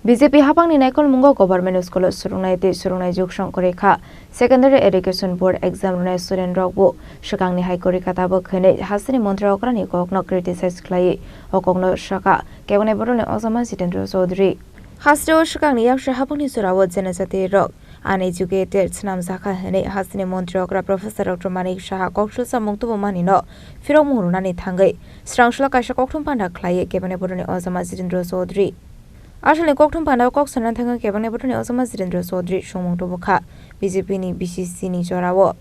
BJP hapangni naikol mungo government school surungnai juk songkoreka secondary education board exam runai student rokbo shakangni haikori katabo khene hasini montra okrani kokno criticize khlai okokno shaka kebone borone osama Jitendra Chaudhary hasro shakangni yakshra hapangni surawo jenasate rok uneducated snam zakha hene hasini montra okra professor Dr. Manik Saha kokshul samung tubo manino firok murunani thangai srangshla kaisa kokthum panda khlai kebone borone osama Jitendra Chaudhary আসলে kokthum panda kok sanan thanga kebane botoni osama Jitendra Chaudhary somong tobokha BJP ni BCC ni jorawo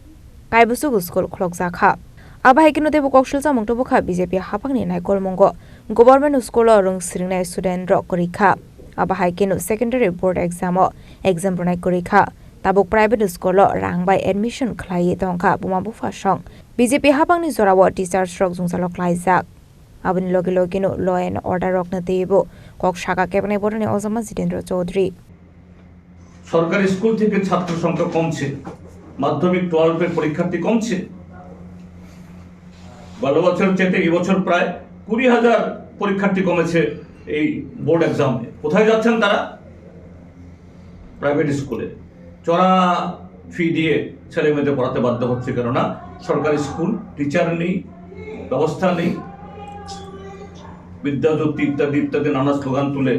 kaibusu guskol khlok jakha abai kino tebo kokshul samong tobokha BJP hapangni naikol mongo government school rong sringnai student rok korikha abai kino secondary board exam runai korikha tabok private school rangbai admission khlai tongkha buma bufa song BJP hapangni jorawo teachers rok jungjalok klaijak aboni loge loge no law and order rokna tebo কক শাখা কেবনে বরণে osama Jitendra Chaudhary সরকারি school থেকে ছাত্র সংখ্যা কমছে মাধ্যমিক 12 এর পরীক্ষার্থী কমছে গত বছর চেয়ে এই বছর প্রায় 20000 পরীক্ষার্থী কমেছে এই বোর্ড এক্সামে কোথায় যাচ্ছেন তারা প্রাইভেট স্কুলে চড়া ফি দিয়ে ছেলে মেয়েদের পড়াতে বাধ্য হচ্ছে কারণ সরকারি স্কুল টিচার নেই ব্যবস্থা নেই বিদ্যাজ্যোতি ইত্যাদি ইত্যাদি নানা স্লোগান তুলে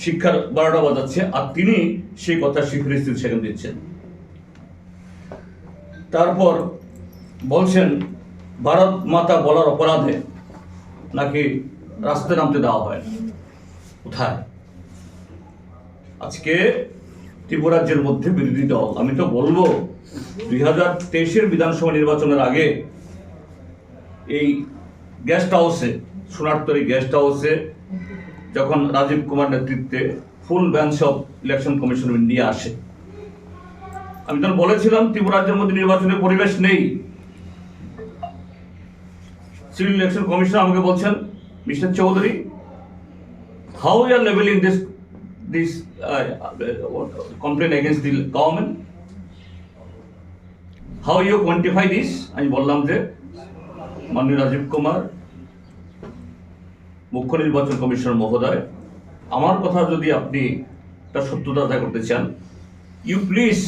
শিক্ষার বারোটা বাজাচ্ছে আর তিনি সেই কথা স্বীকৃতি সেখানে দিচ্ছেন তারপর বলছেন ভারত মাতা বলার অপরাধে নাকি রাস্তায় নামতে দেওয়া হয় কোথায় আজকে ত্রিপুরাজ্যের মধ্যে বিরোধী দল আমি তো বলবো 2023 বিধানসভা নির্বাচনের আগে এই গেস্ট হাউসে সোনারতরী গেস্ট হাউসে যখন রাজীব কুমার নেতৃত্বে ফুল bench of election commission of India আসে আমি তখন বলেছিলাম ত্রিপুরাজ্যের মধ্যে নির্বাচনের পরিবেশ নেই সিভিল ইলেকশন কমিশন আমাকে বলছেন mister Chowdhury how you are levelling this complain against the government how you quantify this আমি বললাম যে মাননীয় রাজীব কুমার মুখ্য নির্বাচন কমিশনার মহোদয় আমার কথা যদি আপনি তার সত্যতা আদায় করতে চান ইউ প্লিজ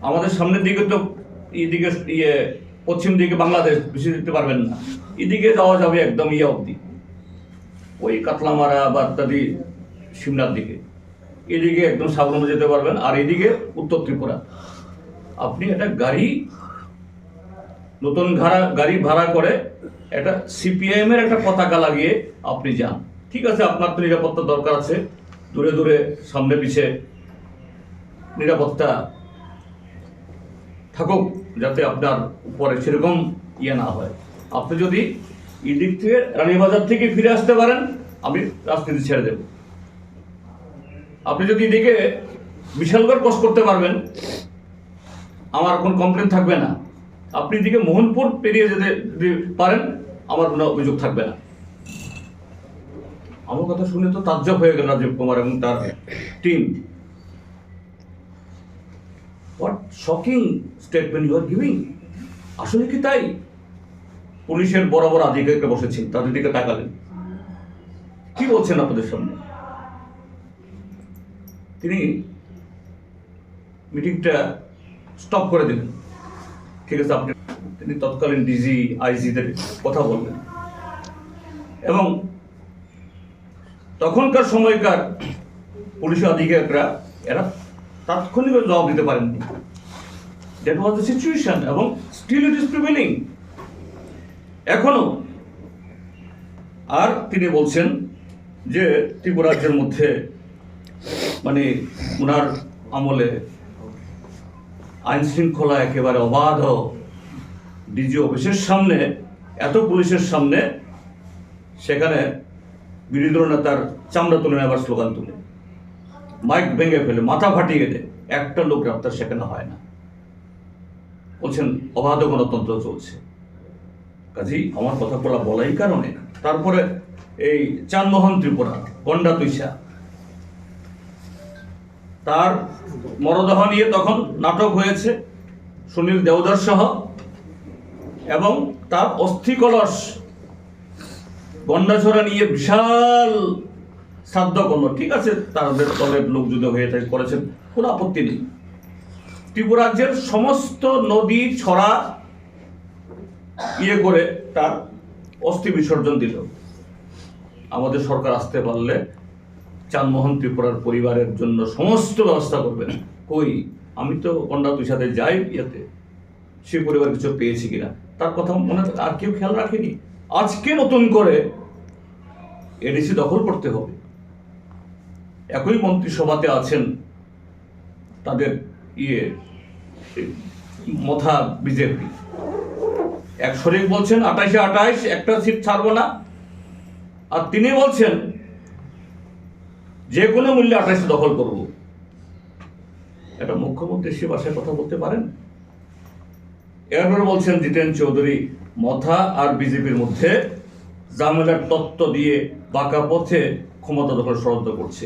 আমাদের সামনের দিকে তো এইদিকে পশ্চিম দিকে বাংলাদেশ বেশি দিতে পারবেন না এদিকে যাওয়া যাবে একদম অবধি ওই কাতলামারা বা ইত্যাদি সিমলার দিকে এদিকে একদম সাবরমে যেতে পারবেন আর এদিকে উত্তর ত্রিপুরা আপনি একটা নতুন গাড়ি ভাড়া করে একটা সিপিআইএম এর একটা পতাকা লাগিয়ে আপনি যান ঠিক আছে আপনার তো নিরাপত্তা দরকার আছে দূরে দূরে সামনে পিছে নিরাপত্তা থাকুক যাতে আপনার উপরে সেরকম না হয় আপনি যদি এই দিক থেকে রানীবাজার থেকে ফিরে আসতে পারেন আমি রাজনীতি ছেড়ে দেব আপনি যদি এদিকে বিশালগড় ক্রস করতে পারবেন আমার কোনো কমপ্লেন থাকবে না আপনি দিকে মোহনপুর পেরিয়ে যেতে যদি পারেন আমার কোনো অভিযোগ থাকবে না আমার কথা শুনে তো তাজ্জব হয়ে গেল রাজীব কুমার এবং তার team what shocking statement you are giving আসলে কি তাই পুলিশের বড় বড় আধিকারিকরা বসেছেন তাদের দিকে তাকালেন কি বলছেন আপনাদের সামনে তিনি মিটিংটা স্টপ করে দিলেন ঠিক আছে আপনি তিনি তৎকালীন ডিজি আইজিদের কথা বললেন এবং তখনকার সময়কার পুলিশ আধিকারিকরা এরা তাৎক্ষণিক জবাব দিতে পারেননি দ্যাট ওয়াজ দ্য সিচুয়েশন এবং স্টিল ইট ইজ প্রিভেলিং এখনো আর তিনি বলছেন যে ত্রিপুরাজ্যের মধ্যে মানে ওনার আমলে আইন শৃঙ্খলা একেবারে অবাধ ডিজি অফিসের সামনে এত পুলিশের সামনে সেখানে বিরোধী দল নেতার চামড়া তুলে নেবার স্লোগান তুলে মাইক ভেঙে ফেলে মাথা ফাটিয়ে দেয় একটা লোক গ্রেপ্তার সেখানে হয় না বলছেন অবাধ গণতন্ত্র চলছে কাজেই আমার কথা বলাই কারণে তারপরে এই চানমোহন ত্রিপুরা গন্ডা তুইসা তার মরদেহ নিয়ে তখন নাটক হয়েছে সুনীল দেওদার সহ এবং তার অস্থি কলস গন্ডাছড়া নিয়ে বিশাল শ্রাদ্ধ করলো, ঠিক আছে, তাদের দলের লোক যদি হয়ে থাকে করেছেন, কোনো আপত্তি নেই। ত্রিপুরা রাজ্যের সমস্ত নদী ছড়া ইয়ে করে তার অস্থি বিসর্জন দিল। আমাদের সরকার আসতে পারলে চাঁদমোহন ত্রিপুরার পরিবারের জন্য সমস্ত ব্যবস্থা করবেন। কই, আমি তো কন্যা তুই সাথে যাই ইয়েতে, সে পরিবার কিছু পেয়েছি কিনা তার কথা মনে আর কেউ খেয়াল রাখেনি। আজকে নতুন করে এডিসি দখল করতে হবে। একই মন্ত্রিসভাতে আছেন তাদের মথা বিজেপি, এক শরিক বলছেন 28-28 একটা সিট ছাড়বো না, আর তিনি বলছেন যে কোনো মূল্যে 28 দখল করব। এটা মুখ্যমন্ত্রী সে ভাষায় কথা বলতে পারেন? এরপর বলছেন জিতেন চৌধুরী মথা আর বিজেপির মধ্যে ঝামেলার তত্ত্ব দিয়ে বাঁকা পথে ক্ষমতা দখল ষড়যন্ত্র করছে।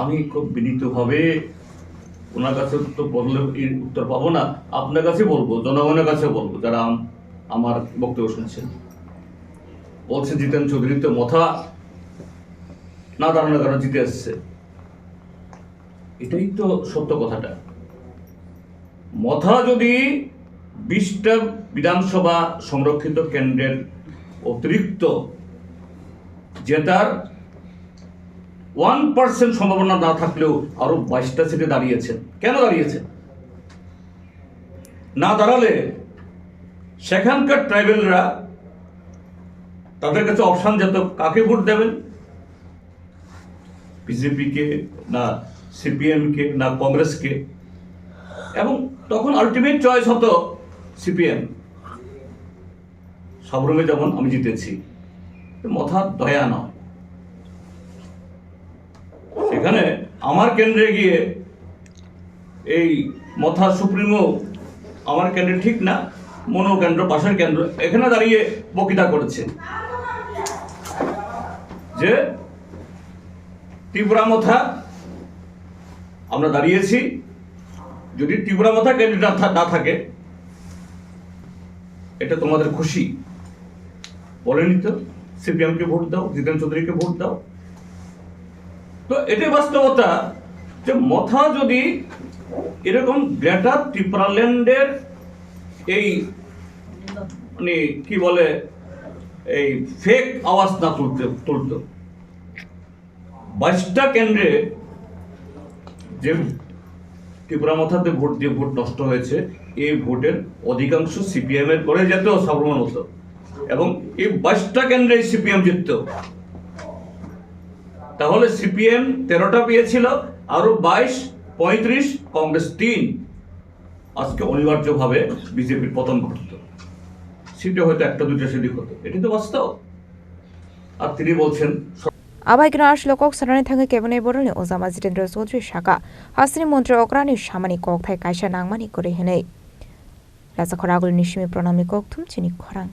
আমি খুব বিনীতভাবে ওনার কাছে তো বললে উত্তর পাবো না, আপনার কাছে বলবো, জনগণের কাছে বলবো যারা আমার বক্তব্য শুনছেন। বলছেন জিতেন চৌধুরী তো মথা না দাঁড়ানোর কারণে জিতে আসছে। এটাই তো সত্য কথাটা। মথা যদি 20টা বিধানসভা সংরক্ষিত কেন্দ্রের অতিরিক্ত জেতার 1% সম্ভাবনা না থাকলেও আরো 22টা সিটে দাঁড়িয়েছেন। কেন দাঁড়িয়েছেন? না দাঁড়ালে সেখানকার ট্রাইবেলরা তাদের কাছে অপশন যেত কাকে ভোট দেবেন, বিজেপিকে না সিপিএমকে না কংগ্রেসকে, এবং তখন আলটিমেট চয়েস হতো সিপিএম। সাবরুমে যেমন আমি জিতেছি, মথার দয়া নয়। সেখানে আমার কেন্দ্রে গিয়ে এই মথা সুপ্রিমো আমার কেন্দ্রে ঠিক না, মনো কেন্দ্র পাশের কেন্দ্র, এখানে দাঁড়িয়ে বক্তৃতা করেছে যে ত্রিপুরা মথা আমরা দাঁড়িয়েছি, যদি ত্রিপুরা মথা ক্যান্ডিডেট না থাকে এটা তোমাদের খুশি, বলেনি তো সিপিএমকে ভোট দাও, জিতেন চৌধুরীকে ভোট দাও। তো এটাই বাস্তবতা যে মথা যদি এরকম গ্রেটার ত্রিপুরাল্যান্ডের এই মানে কি বলে এই ফেক আওয়াজ না তুলতো, 22টা কেন্দ্রে যে ত্রিপুরা মথাতে ভোট দিয়ে ভোট নষ্ট হয়েছে, এই ভোটের অধিকাংশ সিপিএম এর করে যেত সাবরুমের মতো, এবং এই 22টা কেন্দ্রে সিপিএম জিতত। তাহলে সিপিএম 13টা পেয়েছিল, আরো 22, 35, কংগ্রেস 3, আজকে অনিবার্যভাবে বিজেপির পতন ঘটত। সিটে হয়তো 1-2টা সেদিক হতো, এটি তো বাস্তব। আর তিনি বলছেন আবাইগ্রাস লোকক সারানি থাঙ্গে কেবনে বরলে ওজামা জিতেন্দ্র চৌধুরী শাখা হাসিনি মন্ত্রী অগ্রানি সামানি কক থাই কাইসা নাংমানি করে হেনে রাজা খরাগুল নিশিমি প্রণামী কক থুম চিনি খরাং।